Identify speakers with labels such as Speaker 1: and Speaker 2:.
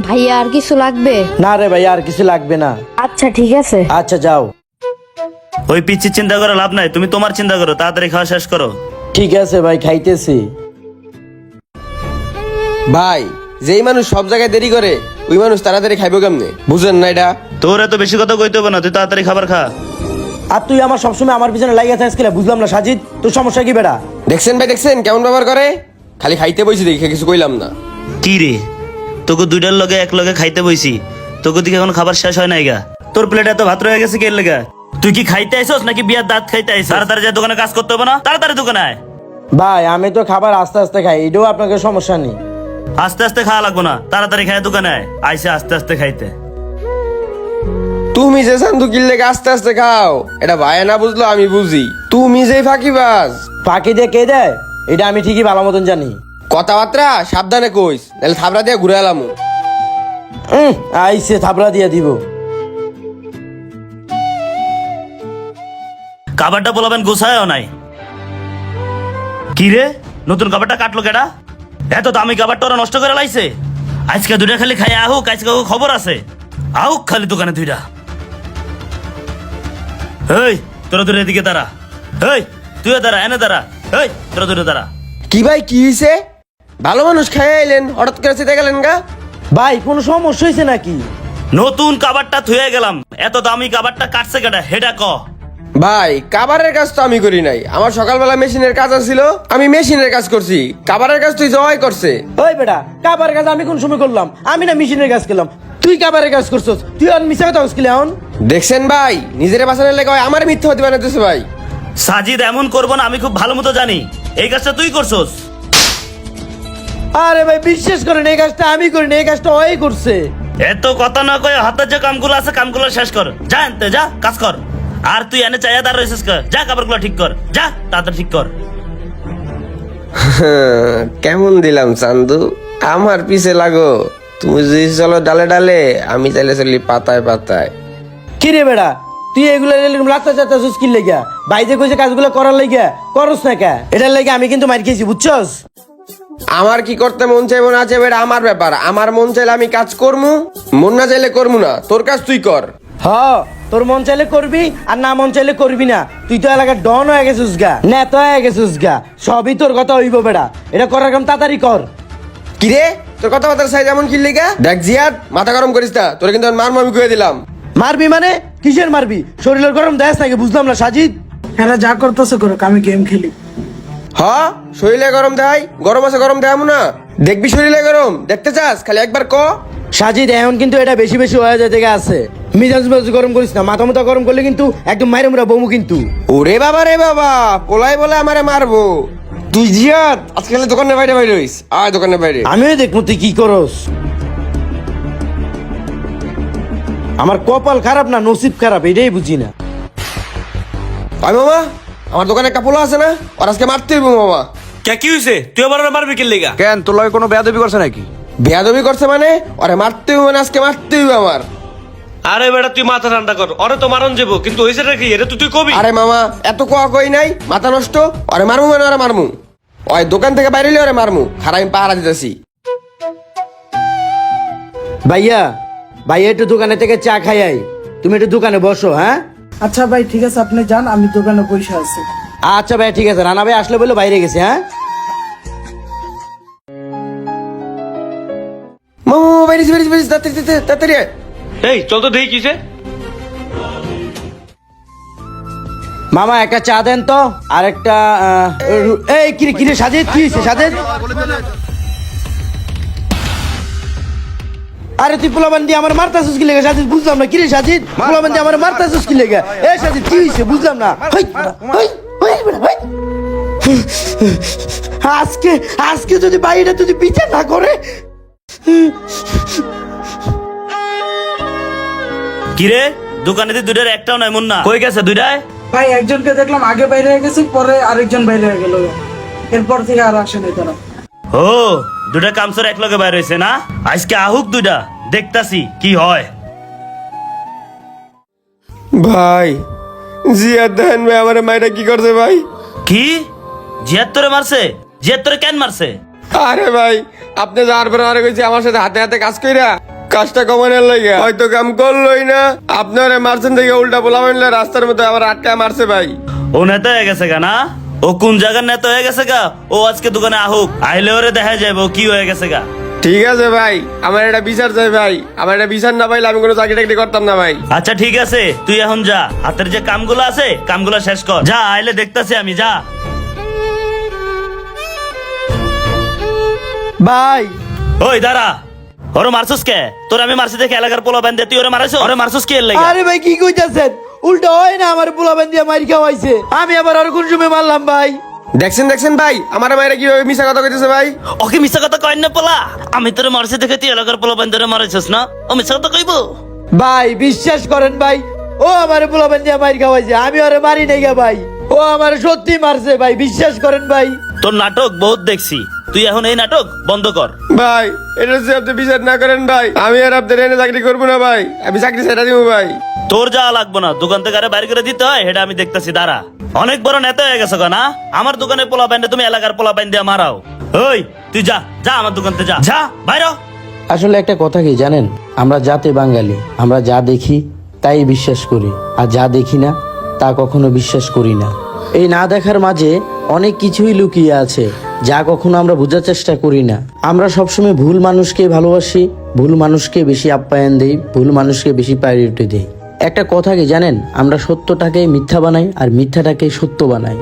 Speaker 1: ভাইয়া আর কিছু লাগবে?
Speaker 2: না রে ভাই, আর কিছু লাগবে না।
Speaker 1: আচ্ছা ঠিক আছে।
Speaker 2: আচ্ছা যাও।
Speaker 3: ওই পিচ্ছির চিন্তা করে লাভ নাই, তুমি তোমার চিন্তা করো, তাড়াতাড়ি খাওয়া শেষ করো।
Speaker 2: ঠিক আছে ভাই, খাইতেছি।
Speaker 4: ভাই, যেই মানুষ সব জায়গায় দেরি করে ওই মানুষ তাড়াতাড়ি খাইবো কেমনে? বুঝেন না এটা?
Speaker 3: তোর এত বেশি কথা কইতে হবে না, তুই তাড়াতাড়ি খাবার খা।
Speaker 2: আর তুই আমার সবসময় আমার পিছনে লাগিয়ে থাকিস কিনা বুঝলাম না সাজিদ, তোর সমস্যা কি বেটা?
Speaker 4: দেখছেন ভাই, দেখছেন কেমন ব্যবহার করে? খালি খাইতে বইছি দেখে কিছু কইলাম না।
Speaker 3: কি রে, তোকে দুইটার লগে এক লগে খাইতে বইছি, তোকে দিকে এখন খাবার শেষ হয় নাই গা? তোর প্লেটে এত ভাত রয়ে গেছে কে লেগা? তুই কি খাইতে আইছস নাকি বিয়ার দাঁত খাইতে আইছস? তাড়াতাড়ি যা, দোকানে কাজ করতে হবে না? তাড়াতাড়ি দোকানে আয়।
Speaker 2: ভাই আমি তো খাবার আস্তে আস্তে খাই, এটাও আপনাকে সমস্যা নেই।
Speaker 3: আস্তে আস্তে খাওয়া লাগবো না, তাড়াতাড়ি খায় দোকানে আয়। আইসে আস্তে আস্তে খাইতে।
Speaker 4: তুমি যে চান্দু কিনলে আস্তে আস্তে খাও, এটা ভাই না বুঝলো আমি বুঝি। তুমি যে ফাঁকিবাজ।
Speaker 2: ফাঁকি দিয়ে কে দেয় এটা আমি ঠিকই ভালো মতন জানি।
Speaker 4: কথাবার্তা সাবধানে কইস, নাহলে থাবড়া দিয়ে ঘুরে এলাম।
Speaker 2: আইসে থাবড়া দিয়ে দিব।
Speaker 3: খাবারটা বলাবেন গোছায়ও নাই। কি রে, নতুন খাবারটা কাটলো কেডা? এত দামি খাবারটা ওরা নষ্ট করে লাইছে। আজকে দুইটা খালি খাই আহুক, আজকে খবর আছে। আহুক খালি দোকানে দুইটা। এই তোরা দূরে এদিকে দাঁড়া। এই তুইও দাঁড়া, এনে দাঁড়া। এই তোরা দূরে দাঁড়া।
Speaker 4: কি ভাই, কি হয়েছে? ভালো মানুষ খাই আইলেন, হঠাৎ করে চেতে গেলেন গা?
Speaker 2: ভাই কোনো সমস্যা হয়েছে নাকি?
Speaker 3: নতুন খাবারটা থুয়ে গেলাম, এত দামি খাবারটা কাটছে কেডা হেডা ক।
Speaker 4: ভাই, কাবারের কাজ তো আমি করি নাই। আমার সকালবেলা মেশিনের কাজ ছিল, আমি মেশিনের কাজ করছি। কাবারের কাজ তুই জয় করছে।
Speaker 2: ওই বেটা, কাবারের কাজ আমি কোন সময় করলাম? আমি না মেশিনের কাজ করলাম, তুই কাবারের কাজ করছস। তুই আর মিশা কথা হচ্ছিলি এখন।
Speaker 4: দেখছেন ভাই, নিজের বাঁচানোর লেগে আমার মিথ্যা হতে বানাতেছে ভাই।
Speaker 3: সাজিদ এমন করবো না, আমি খুব ভালো মতো জানি। এই কাজটা তুই করছস।
Speaker 2: আরে ভাই বিশ্বাস করেন, এই কাজটা আমি করিনি, এই কাজটা ওই করছে।
Speaker 3: এত কথা না কয়ে হাতের যে কামগুলো আছে কামগুলো শেষ কর। যা আনতে যা, কাজ কর। আর তুই এনে চাইয়া দাঁড় রয়েছিস কে? যা কাপড়গুলো ঠিক কর, যা তাড়াতাড়ি ঠিক কর।
Speaker 4: কেমন দিলাম চান্দু? আমার পিছে লাগো। তুমি যদি চলো ডালে ডালে, আমি চাইলে চলি পাতায় পাতায়।
Speaker 2: কি রে বেটা, তুই এগুলো রাস্তা চাস্তা সুস্কিল লেগা বাইরে কইছে কাজগুলো করার লেগা করস না কে? এটার লেগে আমি কিন্তু মার খেয়েছি, বুঝছস?
Speaker 4: আমার কি করতে মন চাইবো না চাইবে এটা আমার ব্যাপার। আমার মন চাইলে আমি কাজ করমু, মন না চাইলে করমু না। তোর কাজ তুই কর।
Speaker 2: হ, তোর মন চাইলে করবি আর না মন চাইলে করবি না। তুই তো এলাকার ডন হয়ে গেছিস গা, নেতা হয়ে গেছিস গা, সবই তোর কথা হইব বেটা। এটা করার কাম তাড়াতাড়ি কর।
Speaker 4: কি রে, তোর কথাবার্তার সাইজ এমন কি লেগা? দেখ জিয়াদ, মাথা গরম করিস না। তোর কিন্তু মার আমি কয়ে দিলাম।
Speaker 2: মারবি মানে কিসের মারবি? শরীরের গরম দেশ নাকি? বুঝলাম না সাজিদ।
Speaker 5: এরা যা করতেছে করুক, আমি গেম খেলি।
Speaker 4: হ্যাঁ, শরীরে গরম দেয়, গরম আছে গরম দেয় না। দেখবি শরীরে গরম দেখতে চাস? খালি একবার ক।
Speaker 2: সাজিদ এখন কিন্তু এটা বেশি বেশি হয়ে যায় থেকে আছে। মিজাজ গরম করিস না, মাথা মাথা গরম করলে কিন্তু একদম মাইরে মুরা বমু কিন্তু।
Speaker 4: ওরে বাবা রে বাবা, পোলাই বলে আমারে মারবো। তুই জিয়াদ আজকাল দোকানের বাইরে বাইরে হইস। আয় দোকানের বাইরে।
Speaker 2: আমিও দেখবো তুই কি করস। আমার কপাল খারাপ না নসিব খারাপ, এটাই বুঝি না।
Speaker 4: আয় মামা, আমার দোকানে একটা পোলা আছে না, ওর আজকে মারতে হইব মামা।
Speaker 6: কি হইছে? তুই আবার মারবি কি লেগা?
Speaker 7: কেন, তোর লগে কোনো বেয়াদবি করছে নাকি?
Speaker 4: বেয়াদবি করছে মানে? ওরে মারতে হইব মানে আজকে মারতে হইব আমার।
Speaker 6: আরে বেটা, তুই মাথা ঠান্ডা কর। ওরে তো মারন যাবো, কিন্তু হইছে কি? এটা তুই কবি।
Speaker 4: আরে মামা, এত কোয়া কই নাই, মাথা নষ্ট। ওরে মারমু মানে ওরে মারমু। ওই দোকান থেকে বাইরে ওরে মারমু। খারাপ আমি পাহারা দিতেছি।
Speaker 2: ভাইয়া, ভাইয়া একটু দোকানে থেকে চা খাই আই। তুমি একটু দোকানে বসো। হ্যাঁ
Speaker 5: আচ্ছা ভাই ঠিক আছে, আপনি যান, আমি দোকানে বসে আছি।
Speaker 2: আচ্ছা ভাই ঠিক আছে। রানা ভাই আসলে বলে বাইরে গেছে। হ্যাঁ
Speaker 4: মামা বাইরে বাইরে বাইরে, তাড়াতাড়ি তাড়াতাড়ি।
Speaker 6: এই চল তো দেখি কিছে।
Speaker 2: মামা একটা চা দেন তো, আর একটা এই কিরে কিরে সাজেদ, কি হয়েছে সাজেদ? আরে তুই পোলাবান দিয়ে আমার মারতাছিস কি লেগে সাজিদ? বুঝলাম না। কিরে সাজিদ, পোলাবান দিয়ে আমার মারতাছিস কি লেগে? এ সাজিদ কি হয়েছে? বুঝলাম না। আজকে আজকে যদি বাইরে যদি বিচার না করে।
Speaker 3: কিরে, দোকানে দুইটার একটাও নাই মুন্না, কই গেছে দুইটায়?
Speaker 5: ভাই একজনকে দেখলাম আগে বাইরে হয়ে গেছে, পরে আরেকজন বাইরে হয়ে গেল, এরপর থেকে আর আসেনি তারা।
Speaker 3: ও, দুটা কামসর এক লগে বাইর হইছে না? আজকে আহুক দুইটা, দেখতাছি কি হয়।
Speaker 4: ভাই, জিয়াদ দেন ভাই আমার মাইরা কি করছে ভাই?
Speaker 3: কি জিয়াদ তোরে মারছে? জিয়াদ তোরে কেন মারছে?
Speaker 4: আরে ভাই, আপনি যাওয়ার পরে আরে কইছি আমার সাথে হাতে হাতে কাজ কইরা কাজটা কমানোর লাগে হয়তো কাম করলোই না, আপনারা মারছেন থেকে উল্টা বলা মানলে রাস্তার মধ্যে আবার আটকা মারছে ভাই।
Speaker 3: ও নেতা হয়ে গেছে গা না? ও কোন জায়গার নেতা হয়ে গেছে গা? ও আজকে দোকানে আহুক, আইলে ওরে দেখা যাবে ও কি হয়ে গেছে গা।
Speaker 4: ঠিক আছে ভাই, আমার এটা বিচার চাই ভাই, আমার এটা বিচার না পাইলে আমি কোনো চাকরি টাকরি করতাম না ভাই।
Speaker 3: আচ্ছা ঠিক আছে, তুই এখন যা, হাতের যে কামগুলো আছে কামগুলো শেষ কর, যা আইলে দেখতাছি আমি, যা।
Speaker 2: ভাই
Speaker 3: ওই দাঁড়া, ওরে মারছস কে? তোর আমি মারছি দেখে এলাকার পোলা বান্ধে তুই ওরে মারাইছ? ওরে মারছস কি এর লাগি?
Speaker 2: আরে ভাই কি কইতাছেন? উল্টা হয় না, আমার পোলাবেন দিয়ে মারি খাওয়াইছে, আমি আবার আর কোন সময় মারলাম ভাই?
Speaker 4: দেখছেন ভাই আমার মায়েরা কিভাবে মিশা কথা কইতেছে ভাই।
Speaker 3: ওকে মিথ্যা কথা কয় না পোলা, আমি তোরে মারছি দেখে তুই এলাকার পোলা বান্ধে মারাইছস না? ও মিথ্যা কথা কইবো?
Speaker 2: ভাই বিশ্বাস করেন ভাই, ও আমার পোলাবেন দিয়ে মারি খাওয়াইছে, আমি ওরে মারি নাই গা ভাই, ও আমার সত্যি মারছে ভাই, বিশ্বাস করেন ভাই।
Speaker 3: তোর নাটক বহুত দেখছি, তুই এখন এই নাটক বন্ধ কর।
Speaker 4: ভাই এটা যদি আপনি বিচার না করেন ভাই, আমি আর আপনার এনে চাকরি করবো না ভাই, আমি চাকরি ছেড়ে দিব ভাই।
Speaker 3: তোর যাওয়া লাগবো না, দোকান থেকে আরে বাইরে করে দিতে হয় এটা আমি দেখতেছি, দাঁড়া। অনেক বড় নেতা হয়ে গেছো না? আমার দোকানে পোলা বাইন্দে তুমি এলাকার পোলা বাইন্দে মারাও। ওই তুই যা যা, আমার দোকান থেকে যা, যা বাইরে।
Speaker 8: আসলে একটা কথা কি জানেন, আমরা জাতে বাঙালি, আমরা যা দেখি তাই বিশ্বাস করি, আর যা দেখি না তা কখনো বিশ্বাস করি না। এই না দেখার মাঝে অনেক কিছুই লুকিয়ে আছে যা কখনো আমরা বোঝার চেষ্টা করি না। আমরা সবসময় ভুল মানুষকে ভালোবাসি, ভুল মানুষকে বেশি আপ্যায়ন দেই, ভুল মানুষকে বেশি প্রায়োরিটি দেই। একটা কথা কি জানেন, আমরা সত্যটাকে মিথ্যা বানাই আর মিথ্যাটাকে সত্য বানাই।